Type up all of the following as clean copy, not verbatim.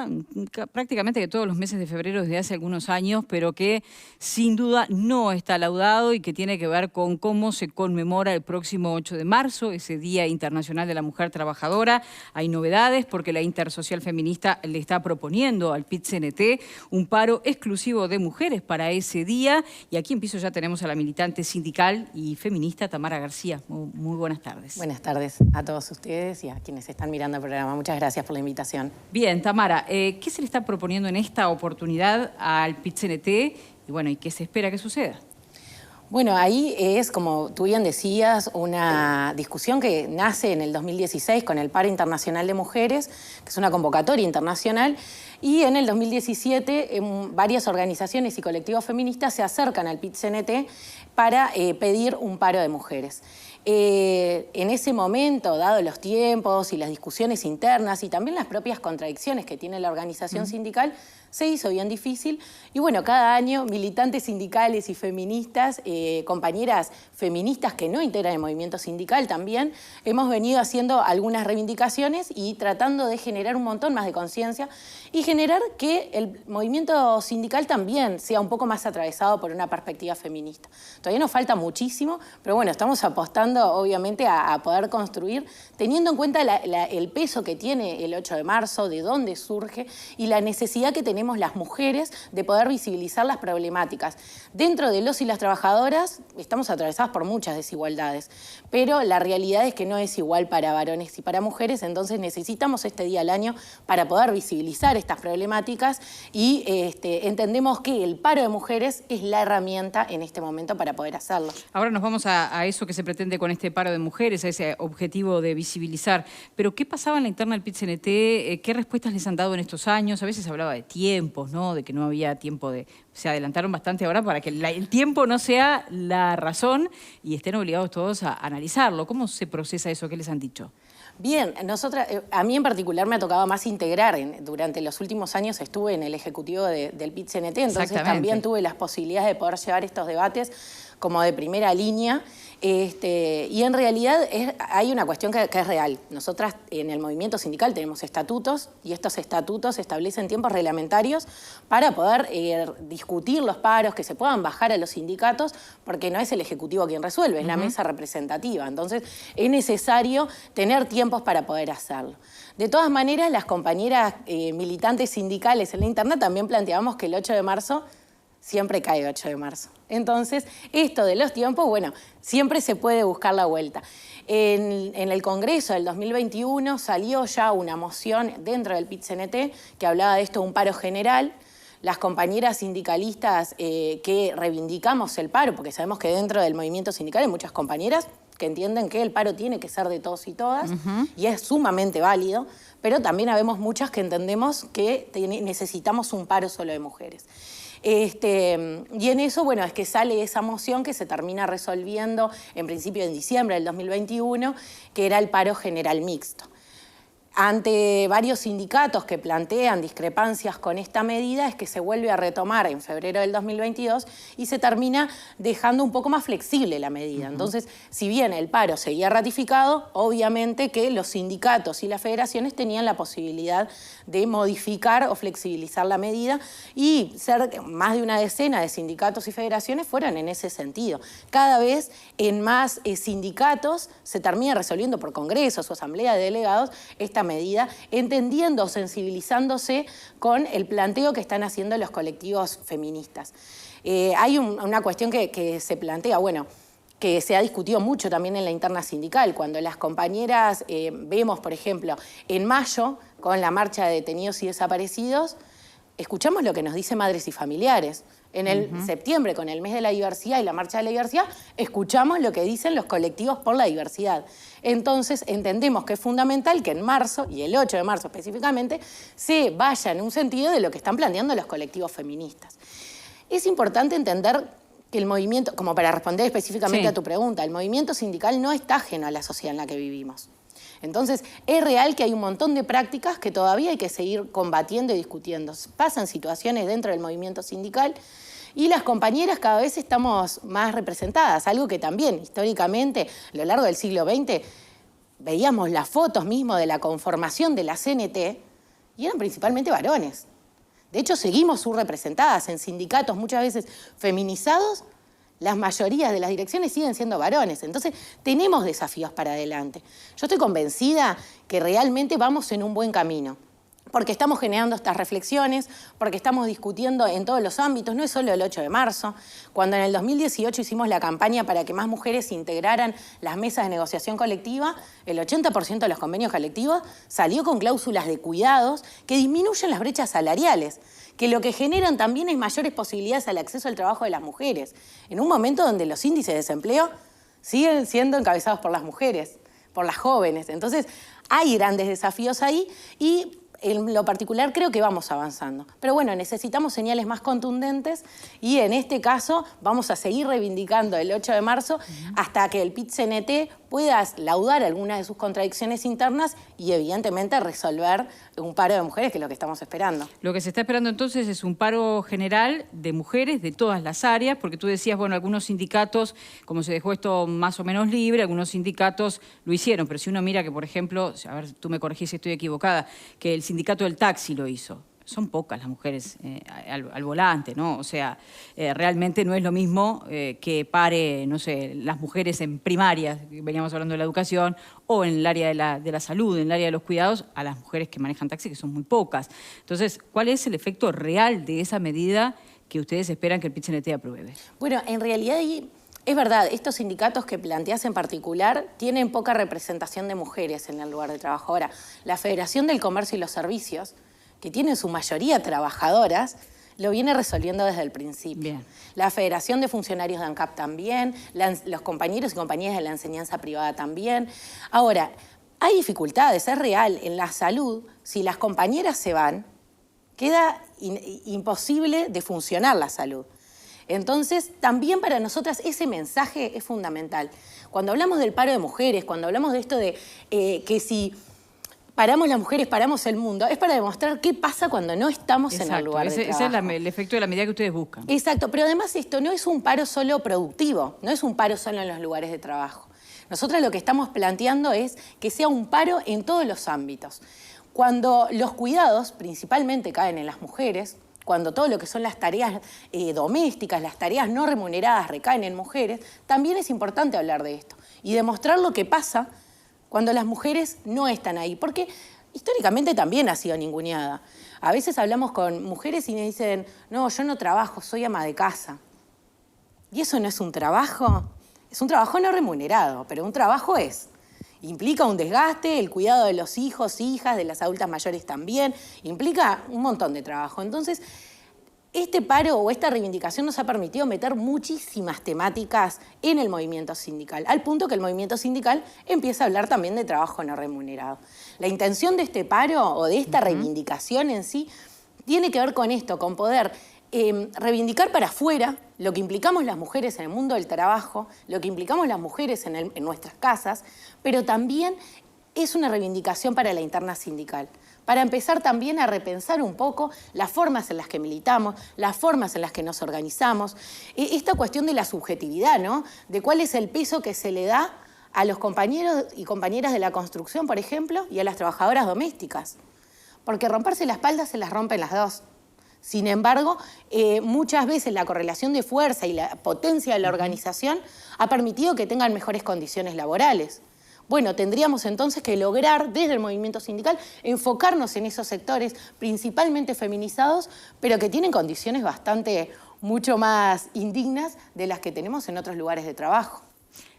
habla prácticamente de todos los meses de febrero desde hace algunos años, pero que sin duda no está laudado y que tiene que ver con cómo se conmemora el próximo 8 de marzo, ese Día Internacional de la Mujer Trabajadora. Hay novedades porque la Intersocial Feminista le está proponiendo al PIT-CNT un paro exclusivo de mujeres para ese día. Y aquí en piso ya tenemos a la militante sindical y feminista Tamara García. Muy buenas tardes. Buenas tardes a todos ustedes y a quienes están mirando el programa. Muchas gracias por la invitación. Bien, Tamara, ¿qué se le está proponiendo en esta oportunidad al PIT-CNT y bueno, y qué se espera que suceda? Bueno, ahí es, como tú bien decías, una discusión que nace en el 2016 con el Paro Internacional de Mujeres, que es una convocatoria internacional, y en el 2017 varias organizaciones y colectivos feministas se acercan al PIT-CNT para pedir un paro de mujeres. En ese momento, dado los tiempos y las discusiones internas y también las propias contradicciones que tiene la organización sindical, se hizo bien difícil. Y bueno, cada año militantes sindicales y feministas, compañeras feministas que no integran el movimiento sindical también, hemos venido haciendo algunas reivindicaciones y tratando de generar un montón más de conciencia y generar que el movimiento sindical también sea un poco más atravesado por una perspectiva feminista. Todavía nos falta muchísimo, pero bueno, estamos apostando obviamente a poder construir, teniendo en cuenta el peso que tiene el 8 de marzo, de dónde surge y la necesidad que tenemos las mujeres de poder visibilizar las problemáticas. Dentro de los y las trabajadoras estamos atravesadas por muchas desigualdades, pero la realidad es que no es igual para varones y para mujeres, entonces necesitamos este día al año para poder visibilizar estas problemáticas y entendemos que el paro de mujeres es la herramienta en este momento para poder hacerlo. Ahora nos vamos a eso que se pretende con este paro de mujeres, a ese objetivo de visibilizar. Pero ¿qué pasaba en la interna del PIT-CNT? ¿Qué respuestas les han dado en estos años? A veces hablaba de tiempos, ¿no? De que no había tiempo de... Se adelantaron bastante ahora para que el tiempo no sea la razón y estén obligados todos a analizarlo. ¿Cómo se procesa eso? ¿Qué les han dicho? Bien, a mí en particular me ha tocado más integrar. Durante los últimos años estuve en el ejecutivo del PIT-CNT, entonces también tuve las posibilidades de poder llevar estos debates como de primera línea. Y en realidad hay una cuestión que es real. Nosotras en el movimiento sindical tenemos estatutos y estos estatutos establecen tiempos reglamentarios para poder discutir los paros, que se puedan bajar a los sindicatos, porque no es el Ejecutivo quien resuelve, es la mesa representativa. Entonces es necesario tener tiempos para poder hacerlo. De todas maneras, las compañeras militantes sindicales en la interna también planteábamos que el 8 de marzo siempre cae 8 de marzo. Entonces, esto de los tiempos, bueno, siempre se puede buscar la vuelta. En el Congreso del 2021 salió ya una moción dentro del PIT-CNT que hablaba de esto, un paro general. Las compañeras sindicalistas que reivindicamos el paro, porque sabemos que dentro del movimiento sindical hay muchas compañeras que entienden que el paro tiene que ser de todos y todas, y es sumamente válido, pero también habemos muchas que entendemos que necesitamos un paro solo de mujeres. Y en eso, bueno, es que sale esa moción que se termina resolviendo en principio en diciembre del 2021, que era el paro general mixto. Ante varios sindicatos que plantean discrepancias con esta medida, es que se vuelve a retomar en febrero del 2022 y se termina dejando un poco más flexible la medida. Entonces, si bien el paro seguía ratificado, obviamente que los sindicatos y las federaciones tenían la posibilidad de modificar o flexibilizar la medida y más de una decena de sindicatos y federaciones fueron en ese sentido. Cada vez en más sindicatos se termina resolviendo por congresos o asamblea de delegados esta medida, entendiendo o sensibilizándose con el planteo que están haciendo los colectivos feministas. Hay una cuestión que se plantea, bueno, que se ha discutido mucho también en la interna sindical, cuando las compañeras vemos, por ejemplo, en mayo, con la marcha de detenidos y desaparecidos, escuchamos lo que nos dicen madres y familiares. En el septiembre, con el mes de la diversidad y la marcha de la diversidad, escuchamos lo que dicen los colectivos por la diversidad. Entonces, entendemos que es fundamental que en marzo, y el 8 de marzo específicamente, se vaya en un sentido de lo que están planteando los colectivos feministas. Es importante entender que el movimiento, como para responder específicamente a tu pregunta, el movimiento sindical no está ajeno a la sociedad en la que vivimos. Entonces, es real que hay un montón de prácticas que todavía hay que seguir combatiendo y discutiendo. Pasan situaciones dentro del movimiento sindical y las compañeras cada vez estamos más representadas, algo que también históricamente a lo largo del siglo XX veíamos las fotos mismo de la conformación de la CNT y eran principalmente varones. De hecho, seguimos subrepresentadas en sindicatos muchas veces feminizados. Las mayorías de las direcciones siguen siendo varones. Entonces, tenemos desafíos para adelante. Yo estoy convencida que realmente vamos en un buen camino. Porque estamos generando estas reflexiones, porque estamos discutiendo en todos los ámbitos, no es solo el 8 de marzo. Cuando en el 2018 hicimos la campaña para que más mujeres integraran las mesas de negociación colectiva, el 80% de los convenios colectivos salió con cláusulas de cuidados que disminuyen las brechas salariales, que lo que generan también es mayores posibilidades al acceso al trabajo de las mujeres, en un momento donde los índices de desempleo siguen siendo encabezados por las mujeres, por las jóvenes. Entonces, hay grandes desafíos ahí y en lo particular creo que vamos avanzando. Pero bueno, necesitamos señales más contundentes y en este caso vamos a seguir reivindicando el 8 de marzo hasta que el PIT-CNT pueda laudar algunas de sus contradicciones internas y evidentemente resolver un paro de mujeres, que es lo que estamos esperando. Lo que se está esperando entonces es un paro general de mujeres de todas las áreas, porque tú decías, bueno, algunos sindicatos, como se dejó esto más o menos libre, algunos sindicatos lo hicieron, pero si uno mira que, por ejemplo, a ver, tú me corregís si estoy equivocada, que el sindicato del taxi lo hizo. Son pocas las mujeres al volante, ¿no? O sea, realmente no es lo mismo que pare, no sé, las mujeres en primaria, veníamos hablando de la educación, o en el área de la salud, en el área de los cuidados, a las mujeres que manejan taxi, que son muy pocas. Entonces, ¿cuál es el efecto real de esa medida que ustedes esperan que el PIT-CNT apruebe? Bueno, en realidad es verdad, estos sindicatos que planteás en particular tienen poca representación de mujeres en el lugar de trabajo. Ahora, la Federación del Comercio y los Servicios, que tiene en su mayoría trabajadoras, lo viene resolviendo desde el principio. Bien. La Federación de Funcionarios de ANCAP también, los compañeros y compañeras de la enseñanza privada también. Ahora, hay dificultades, es real. En la salud, si las compañeras se van, queda imposible de funcionar la salud. Entonces, también para nosotras ese mensaje es fundamental. Cuando hablamos del paro de mujeres, cuando hablamos de esto de que si paramos las mujeres, paramos el mundo, es para demostrar qué pasa cuando no estamos en el lugar de trabajo. Ese es el efecto de la medida que ustedes buscan. Exacto, pero además esto no es un paro solo productivo, no es un paro solo en los lugares de trabajo. Nosotros lo que estamos planteando es que sea un paro en todos los ámbitos. Cuando los cuidados principalmente caen en las mujeres, cuando todo lo que son las tareas domésticas, las tareas no remuneradas recaen en mujeres, también es importante hablar de esto y demostrar lo que pasa cuando las mujeres no están ahí, porque históricamente también ha sido ninguneada. A veces hablamos con mujeres y me dicen, no, yo no trabajo, soy ama de casa. ¿Y eso no es un trabajo? Es un trabajo no remunerado, pero un trabajo es. Implica un desgaste, el cuidado de los hijos, hijas, de las adultas mayores también, implica un montón de trabajo. Entonces, este paro o esta reivindicación nos ha permitido meter muchísimas temáticas en el movimiento sindical, al punto que el movimiento sindical empieza a hablar también de trabajo no remunerado. La intención de este paro o de esta reivindicación en sí tiene que ver con esto, con poder reivindicar para afuera lo que implicamos las mujeres en el mundo del trabajo, lo que implicamos las mujeres en nuestras casas, pero también es una reivindicación para la interna sindical. Para empezar también a repensar un poco las formas en las que militamos, las formas en las que nos organizamos, esta cuestión de la subjetividad, ¿no? De cuál es el peso que se le da a los compañeros y compañeras de la construcción, por ejemplo, y a las trabajadoras domésticas. Porque romperse la espalda se las rompen las dos. Sin embargo, muchas veces la correlación de fuerza y la potencia de la organización ha permitido que tengan mejores condiciones laborales. Bueno, tendríamos entonces que lograr, desde el movimiento sindical, enfocarnos en esos sectores principalmente feminizados, pero que tienen condiciones mucho más indignas de las que tenemos en otros lugares de trabajo.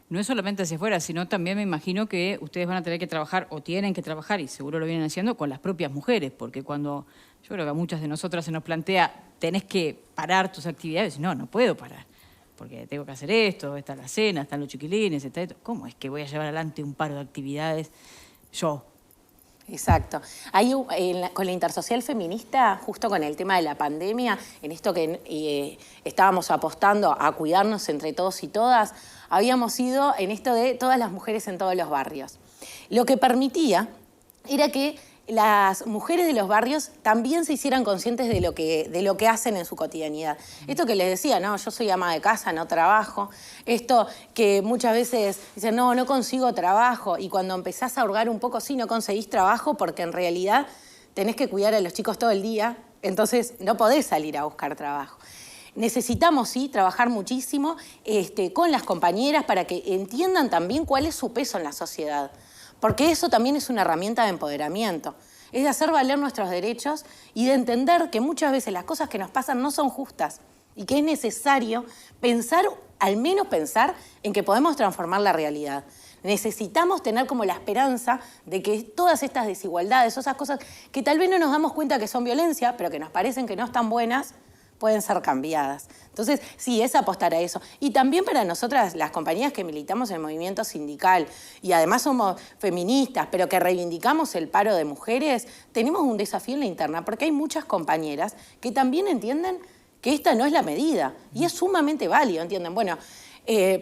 No es solamente hacia afuera, sino también me imagino que ustedes van a tener que trabajar, o tienen que trabajar, y seguro lo vienen haciendo, con las propias mujeres, porque cuando yo creo que a muchas de nosotras se nos plantea, tenés que parar tus actividades, no puedo parar, porque tengo que hacer esto, está la cena, están los chiquilines, está esto. ¿Cómo es que voy a llevar adelante un paro de actividades yo? Exacto. Ahí, con la Intersocial Feminista, justo con el tema de la pandemia, en esto que estábamos apostando a cuidarnos entre todos y todas, habíamos ido en esto de todas las mujeres en todos los barrios. Lo que permitía era que las mujeres de los barrios también se hicieran conscientes de lo que hacen en su cotidianidad. Esto que les decía, no, yo soy ama de casa, no trabajo. Esto que muchas veces dicen, no consigo trabajo. Y cuando empezás a hurgar un poco, sí, no conseguís trabajo porque en realidad tenés que cuidar a los chicos todo el día, entonces no podés salir a buscar trabajo. Necesitamos, sí, trabajar muchísimo con las compañeras para que entiendan también cuál es su peso en la sociedad, porque eso también es una herramienta de empoderamiento. Es de hacer valer nuestros derechos y de entender que muchas veces las cosas que nos pasan no son justas y que es necesario pensar, al menos pensar, en que podemos transformar la realidad. Necesitamos tener como la esperanza de que todas estas desigualdades, esas cosas que tal vez no nos damos cuenta que son violencia, pero que nos parecen que no están buenas, pueden ser cambiadas. Entonces, sí, es apostar a eso. Y también para nosotras, las compañías que militamos en el movimiento sindical y además somos feministas, pero que reivindicamos el paro de mujeres, tenemos un desafío en la interna, porque hay muchas compañeras que también entienden que esta no es la medida. Y es sumamente válido, ¿entienden? Bueno,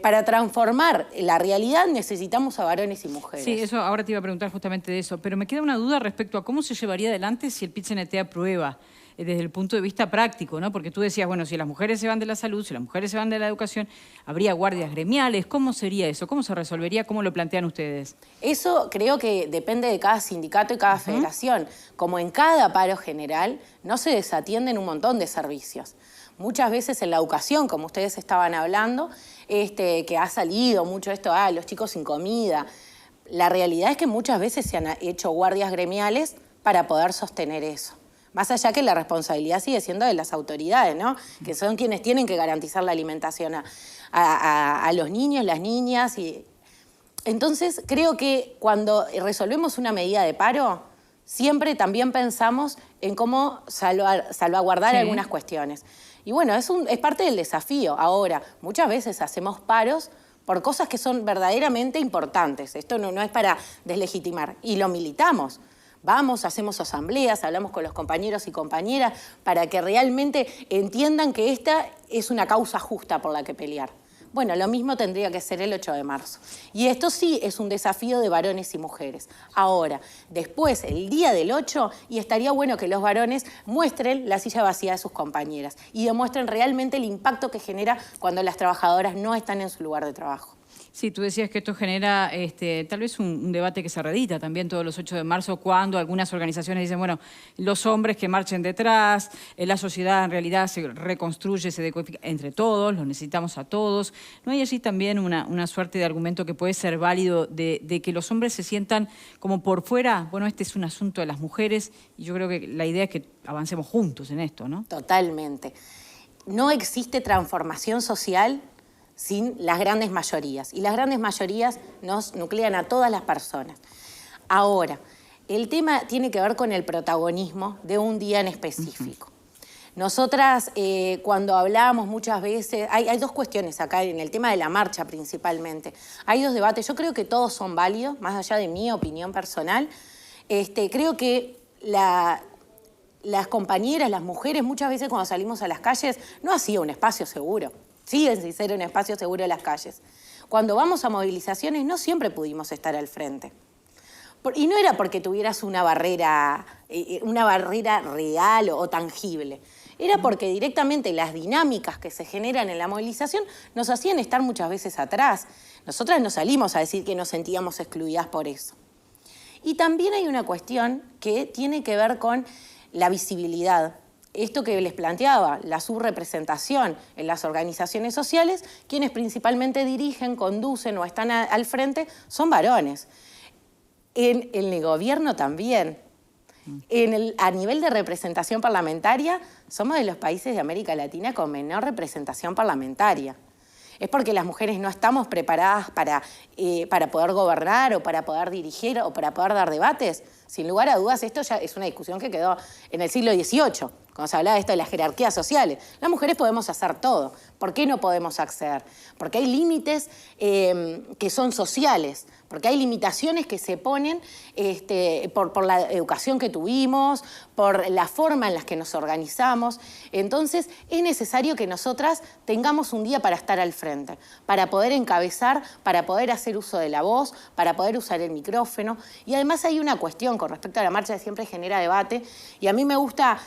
para transformar la realidad necesitamos a varones y mujeres. Sí, eso ahora te iba a preguntar justamente de eso, pero me queda una duda respecto a cómo se llevaría adelante si el PIT-CNT aprueba desde el punto de vista práctico, ¿no? Porque tú decías, bueno, si las mujeres se van de la salud, si las mujeres se van de la educación, habría guardias gremiales. ¿Cómo sería eso? ¿Cómo se resolvería? ¿Cómo lo plantean ustedes? Eso creo que depende de cada sindicato y cada federación. Como en cada paro general, no se desatienden un montón de servicios. Muchas veces en la educación, como ustedes estaban hablando, que ha salido mucho esto, los chicos sin comida. La realidad es que muchas veces se han hecho guardias gremiales para poder sostener eso. Más allá que la responsabilidad sigue siendo de las autoridades, ¿no? Que son quienes tienen que garantizar la alimentación a los niños, las niñas. Entonces, creo que cuando resolvemos una medida de paro, siempre también pensamos en cómo salvaguardar algunas cuestiones. Y bueno, es parte del desafío. Ahora, muchas veces hacemos paros por cosas que son verdaderamente importantes. Esto no es para deslegitimar. Y lo militamos. Vamos, hacemos asambleas, hablamos con los compañeros y compañeras para que realmente entiendan que esta es una causa justa por la que pelear. Bueno, lo mismo tendría que ser el 8 de marzo. Y esto sí es un desafío de varones y mujeres. Ahora, después, el día del 8, y estaría bueno que los varones muestren la silla vacía de sus compañeras y demuestren realmente el impacto que genera cuando las trabajadoras no están en su lugar de trabajo. Sí, tú decías que esto genera tal vez un debate que se reedita también todos los 8 de marzo cuando algunas organizaciones dicen, bueno, los hombres que marchen detrás, la sociedad en realidad se reconstruye, se decodifica entre todos, los necesitamos a todos. ¿No hay allí también una suerte de argumento que puede ser válido de que los hombres se sientan como por fuera? Bueno, este es un asunto de las mujeres y yo creo que la idea es que avancemos juntos en esto, ¿no? Totalmente. No existe transformación social sin las grandes mayorías. Y las grandes mayorías nos nuclean a todas las personas. Ahora, el tema tiene que ver con el protagonismo de un día en específico. Nosotras, cuando hablamos muchas veces, hay dos cuestiones acá en el tema de la marcha principalmente. Hay dos debates, yo creo que todos son válidos, más allá de mi opinión personal. Creo que las compañeras, las mujeres, muchas veces cuando salimos a las calles, no ha sido un espacio seguro. Siguen sin ser un espacio seguro de las calles. Cuando vamos a movilizaciones no siempre pudimos estar al frente. Y no era porque tuvieras una barrera real o tangible. Era porque directamente las dinámicas que se generan en la movilización nos hacían estar muchas veces atrás. Nosotras no salimos a decir que nos sentíamos excluidas por eso. Y también hay una cuestión que tiene que ver con la visibilidad. Esto que les planteaba, la subrepresentación en las organizaciones sociales, quienes principalmente dirigen, conducen o están al frente son varones. En el gobierno también. A nivel de representación parlamentaria, somos de los países de América Latina con menor representación parlamentaria. Es porque las mujeres no estamos preparadas para poder gobernar o para poder dirigir o para poder dar debates. Sin lugar a dudas, esto ya es una discusión que quedó en el siglo XVIII, cuando se hablaba de esto de las jerarquías sociales. Las mujeres podemos hacer todo. ¿Por qué no podemos acceder? Porque hay límites que son sociales, porque hay limitaciones que se ponen por la educación que tuvimos, por la forma en la que nos organizamos. Entonces, es necesario que nosotras tengamos un día para estar al frente, para poder encabezar, para poder hacer uso de la voz, para poder usar el micrófono. Y además hay una cuestión con respecto a la marcha que siempre genera debate, y a mí me gusta...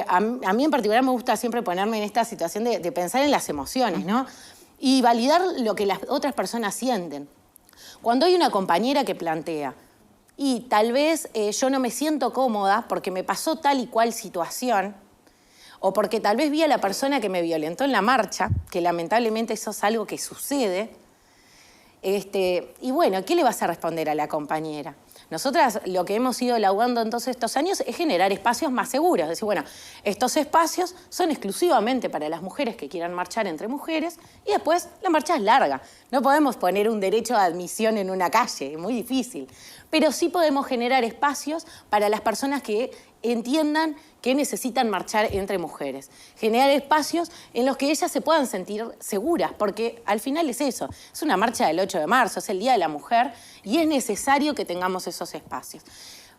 a mí en particular me gusta siempre ponerme en esta situación de pensar en las emociones, ¿no? Y validar lo que las otras personas sienten. Cuando hay una compañera que plantea, y tal vez yo no me siento cómoda porque me pasó tal y cual situación, o porque tal vez vi a la persona que me violentó en la marcha, que lamentablemente eso es algo que sucede. Y bueno, ¿qué le vas a responder a la compañera? Nosotras lo que hemos ido elaborando en todos estos años es generar espacios más seguros. Es decir, bueno, estos espacios son exclusivamente para las mujeres que quieran marchar entre mujeres y después la marcha es larga. No podemos poner un derecho de admisión en una calle, es muy difícil. Pero sí podemos generar espacios para las personas que entiendan que necesitan marchar entre mujeres. Generar espacios en los que ellas se puedan sentir seguras, porque al final es eso. Es una marcha del 8 de marzo, es el Día de la Mujer, y es necesario que tengamos esos espacios.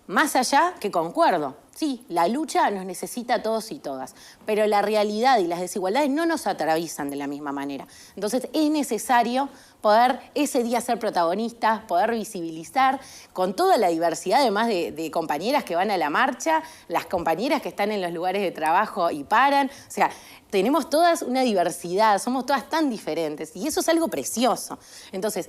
Más allá que concuerdo, sí, la lucha nos necesita a todos y todas, pero la realidad y las desigualdades no nos atraviesan de la misma manera. Entonces es necesario poder ese día ser protagonistas, poder visibilizar con toda la diversidad, además de compañeras que van a la marcha, las compañeras que están en los lugares de trabajo y paran. O sea, tenemos todas una diversidad, somos todas tan diferentes y eso es algo precioso. Entonces,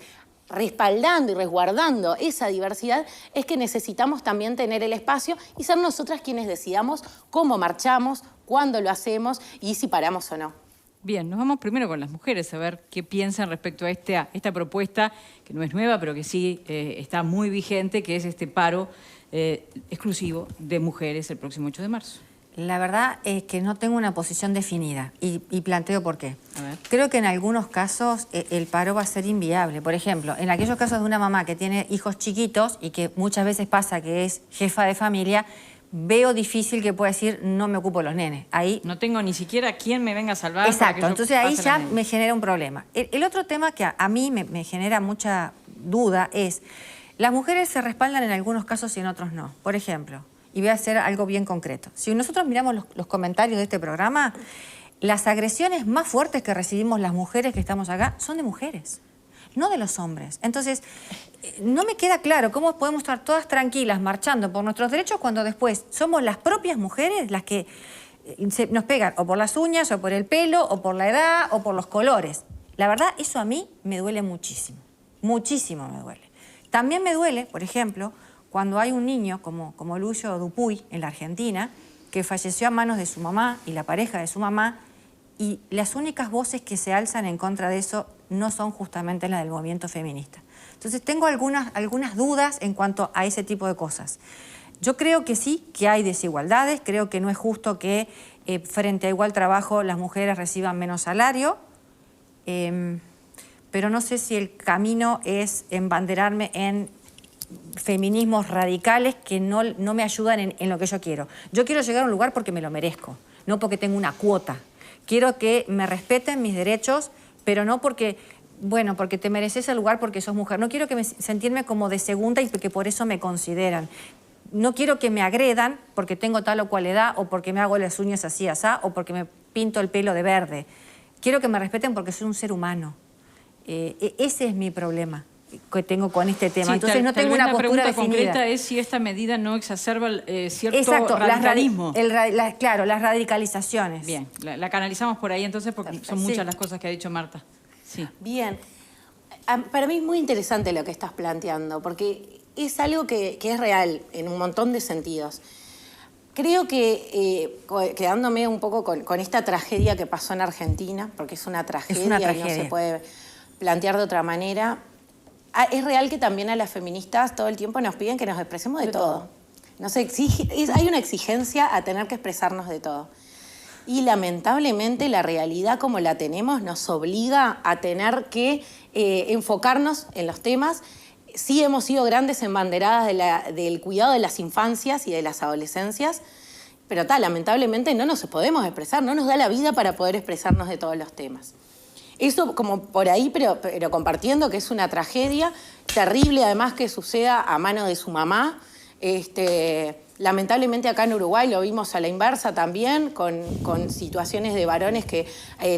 respaldando y resguardando esa diversidad es que necesitamos también tener el espacio y ser nosotras quienes decidamos cómo marchamos, cuándo lo hacemos y si paramos o no. Bien, nos vamos primero con las mujeres a ver qué piensan respecto a esta propuesta, que no es nueva, pero que sí está muy vigente, que es este paro exclusivo de mujeres el próximo 8 de marzo. La verdad es que no tengo una posición definida y planteo por qué. A ver. Creo que en algunos casos el paro va a ser inviable. Por ejemplo, en aquellos casos de una mamá que tiene hijos chiquitos y que muchas veces pasa que es jefa de familia, veo difícil que pueda decir no me ocupo de los nenes. Ahí no tengo ni siquiera quien me venga a salvar. Exacto, entonces ahí ya me genera un problema. El otro tema que a mí me genera mucha duda es las mujeres se respaldan en algunos casos y en otros no. Por ejemplo, y voy a hacer algo bien concreto. Si nosotros miramos los comentarios de este programa, las agresiones más fuertes que recibimos las mujeres que estamos acá son de mujeres, no de los hombres. Entonces, no me queda claro cómo podemos estar todas tranquilas marchando por nuestros derechos cuando después somos las propias mujeres las que nos pegan o por las uñas, o por el pelo, o por la edad, o por los colores. La verdad, eso a mí me duele muchísimo. Muchísimo me duele. También me duele, por ejemplo, cuando hay un niño como Luyo Dupuy en la Argentina, que falleció a manos de su mamá y la pareja de su mamá, y las únicas voces que se alzan en contra de eso no son justamente las del movimiento feminista. Entonces tengo algunas dudas en cuanto a ese tipo de cosas. Yo creo que sí, que hay desigualdades, creo que no es justo que frente a igual trabajo las mujeres reciban menos salario, pero no sé si el camino es embanderarme en feminismos radicales que no me ayudan en lo que yo quiero. Yo quiero llegar a un lugar porque me lo merezco, no porque tengo una cuota. Quiero que me respeten mis derechos, pero no porque, bueno, porque te mereces el lugar porque sos mujer. No quiero sentirme como de segunda y que por eso me consideran. No quiero que me agredan porque tengo tal o cual edad, o porque me hago las uñas así, asá, o porque me pinto el pelo de verde. Quiero que me respeten porque soy un ser humano. Ese es mi problema que tengo con este tema. Sí, entonces no tengo una postura definida. La pregunta concreta es si esta medida no exacerba cierto radicalismo. Claro, las radicalizaciones. Bien, la canalizamos por ahí entonces porque son muchas las cosas que ha dicho Marta. Sí. Bien, para mí es muy interesante lo que estás planteando porque es algo que es real en un montón de sentidos. Creo que, quedándome un poco con esta tragedia que pasó en Argentina, porque es una tragedia y no se puede plantear de otra manera, es real que también a las feministas todo el tiempo nos piden que nos expresemos de todo. Hay una exigencia a tener que expresarnos de todo. Y lamentablemente la realidad como la tenemos nos obliga a tener que enfocarnos en los temas. Sí hemos sido grandes embanderadas del cuidado de las infancias y de las adolescencias, pero lamentablemente no nos podemos expresar, no nos da la vida para poder expresarnos de todos los temas. Eso como por ahí, pero compartiendo que es una tragedia terrible, además que suceda a mano de su mamá. Lamentablemente acá en Uruguay lo vimos a la inversa también, con situaciones de varones que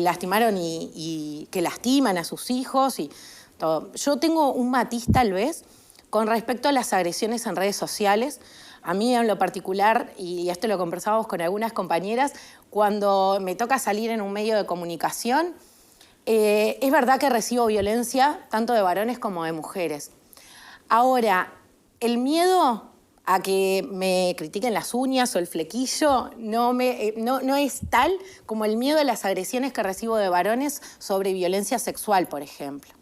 lastimaron y que lastiman a sus hijos y todo. Yo tengo un matiz tal vez con respecto a las agresiones en redes sociales. A mí en lo particular, y esto lo conversábamos con algunas compañeras, cuando me toca salir en un medio de comunicación, es verdad que recibo violencia tanto de varones como de mujeres. Ahora, el miedo a que me critiquen las uñas o el flequillo no es tal como el miedo a las agresiones que recibo de varones sobre violencia sexual, por ejemplo.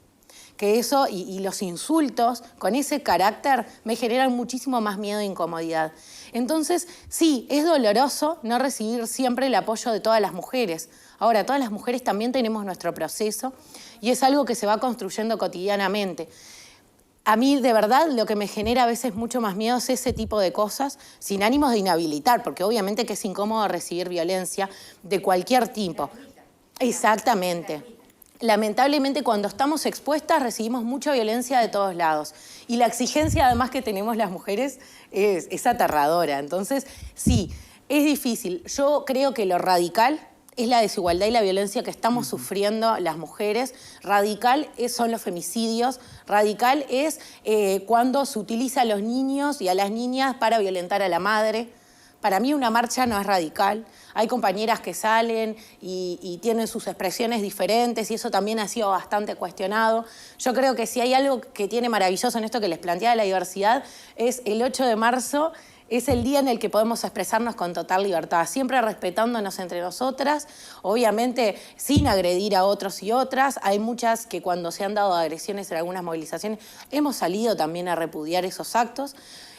Que eso y los insultos con ese carácter me generan muchísimo más miedo e incomodidad. Entonces, sí, es doloroso no recibir siempre el apoyo de todas las mujeres. Ahora, todas las mujeres también tenemos nuestro proceso y es algo que se va construyendo cotidianamente. A mí, de verdad, lo que me genera a veces mucho más miedo es ese tipo de cosas, sin ánimos de inhabilitar, porque obviamente que es incómodo recibir violencia de cualquier tipo. Exactamente. Lamentablemente, cuando estamos expuestas, recibimos mucha violencia de todos lados. Y la exigencia, además, que tenemos las mujeres es aterradora. Entonces, sí, es difícil. Yo creo que lo radical es la desigualdad y la violencia que estamos sufriendo las mujeres. Radical son los femicidios. Radical es cuando se utiliza a los niños y a las niñas para violentar a la madre. Para mí una marcha no es radical. Hay compañeras que salen y tienen sus expresiones diferentes y eso también ha sido bastante cuestionado. Yo creo que si hay algo que tiene maravilloso en esto que les planteaba la diversidad es el 8 de marzo. Es el día en el que podemos expresarnos con total libertad, siempre respetándonos entre nosotras, obviamente sin agredir a otros y otras. Hay muchas que cuando se han dado agresiones en algunas movilizaciones hemos salido también a repudiar esos actos,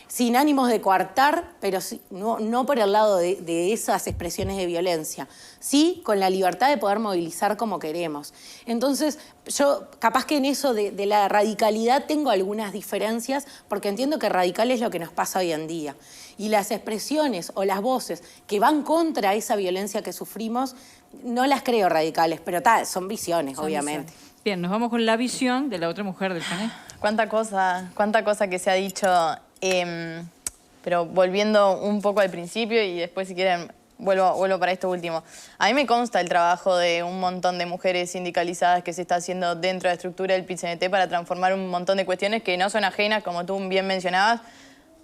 sin ánimos de coartar, pero sí, no por el lado de esas expresiones de violencia, sí con la libertad de poder movilizar como queremos. Entonces, yo capaz que en eso de la radicalidad tengo algunas diferencias, porque entiendo que radical es lo que nos pasa hoy en día. Y las expresiones o las voces que van contra esa violencia que sufrimos, no las creo radicales, pero son visiones, obviamente. Bien, nos vamos con la visión de la otra mujer del panel. Cuánta cosa que se ha dicho. Pero volviendo un poco al principio y después, si quieren, vuelvo para esto último. A mí me consta el trabajo de un montón de mujeres sindicalizadas que se está haciendo dentro de la estructura del PIT-CNT para transformar un montón de cuestiones que no son ajenas, como tú bien mencionabas,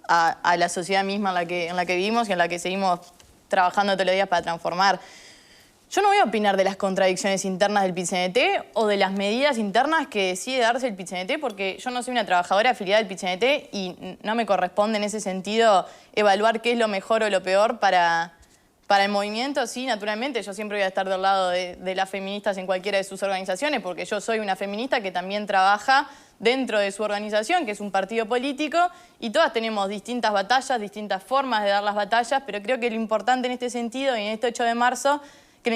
a la sociedad misma en la que vivimos y en la que seguimos trabajando todos los días para transformar. Yo no voy a opinar de las contradicciones internas del PIT-CNT o de las medidas internas que decide darse el PIT-CNT, porque yo no soy una trabajadora afiliada del PIT-CNT y no me corresponde en ese sentido evaluar qué es lo mejor o lo peor para el movimiento. Sí, naturalmente, yo siempre voy a estar del lado de las feministas en cualquiera de sus organizaciones, porque yo soy una feminista que también trabaja dentro de su organización, que es un partido político, y todas tenemos distintas batallas, distintas formas de dar las batallas, pero creo que lo importante en este sentido y en este 8 de marzo que la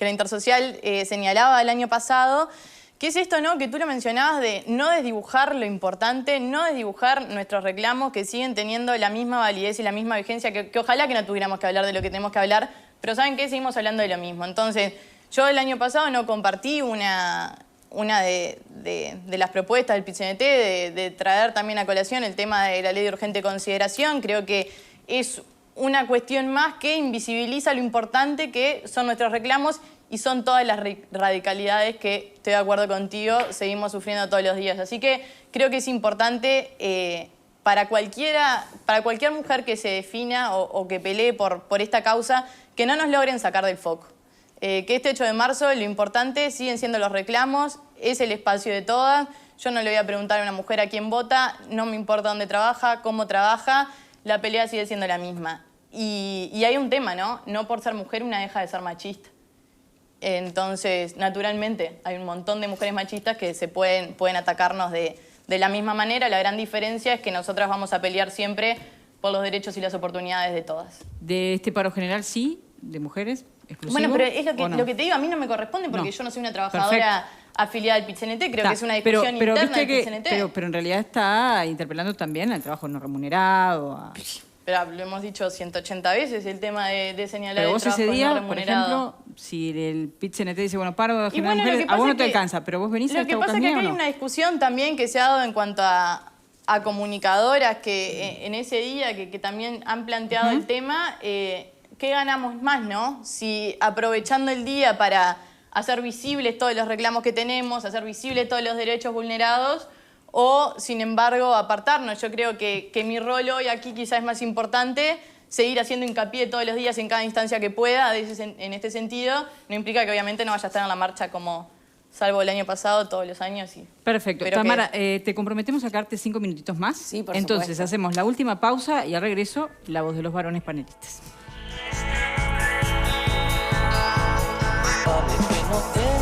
Intersocial señalaba el año pasado, que es esto, ¿no? Que tú lo mencionabas de no desdibujar lo importante, no desdibujar nuestros reclamos que siguen teniendo la misma validez y la misma vigencia, que ojalá que no tuviéramos que hablar de lo que tenemos que hablar, pero ¿saben qué? Seguimos hablando de lo mismo. Entonces, yo el año pasado no compartí una de las propuestas del PIT-CNT de traer también a colación el tema de la ley de urgente consideración. Creo que es una cuestión más que invisibiliza lo importante que son nuestros reclamos y son todas las radicalidades que, estoy de acuerdo contigo, seguimos sufriendo todos los días. Así que creo que es importante para cualquier mujer que se defina o que pelee por esta causa, que no nos logren sacar del foco. Que este 8 de marzo lo importante siguen siendo los reclamos, es el espacio de todas. Yo no le voy a preguntar a una mujer a quién vota, no me importa dónde trabaja, cómo trabaja, la pelea sigue siendo la misma. Y hay un tema, ¿no? No por ser mujer una deja de ser machista. Entonces, naturalmente, hay un montón de mujeres machistas que se pueden atacarnos de la misma manera. La gran diferencia es que nosotras vamos a pelear siempre por los derechos y las oportunidades de todas. ¿De este paro general sí? ¿De mujeres? ¿Exclusivo? Bueno, pero es lo que te digo, a mí no me corresponde porque yo no soy una trabajadora afiliada al PIT-CNT, creo que es una discusión interna del PIT-CNT. Pero en realidad está interpelando también al trabajo no remunerado. Pero lo hemos dicho 180 veces, el tema de señalar el trabajo ese día, no remunerado. por ejemplo, si el PIT-CNT dice, bueno, paro general mujeres, a vos no te alcanza, pero vos venís a esta Lo que pasa es que acá hay una discusión también que se ha dado en cuanto a comunicadoras que en ese día que también han planteado el tema, ¿qué ganamos más, no? Si aprovechando el día para hacer visibles todos los reclamos que tenemos, hacer visibles todos los derechos vulnerados, o, sin embargo, apartarnos. Yo creo que mi rol hoy aquí quizás es más importante, seguir haciendo hincapié todos los días en cada instancia que pueda. En este sentido, no implica que obviamente no vaya a estar en la marcha como salvo el año pasado, todos los años. Y perfecto. Tamara, te comprometemos a sacarte 5 minutitos más. Sí, por Entonces, supuesto. hacemos la última pausa y al regreso, la voz de los varones panelistas. Vale que no te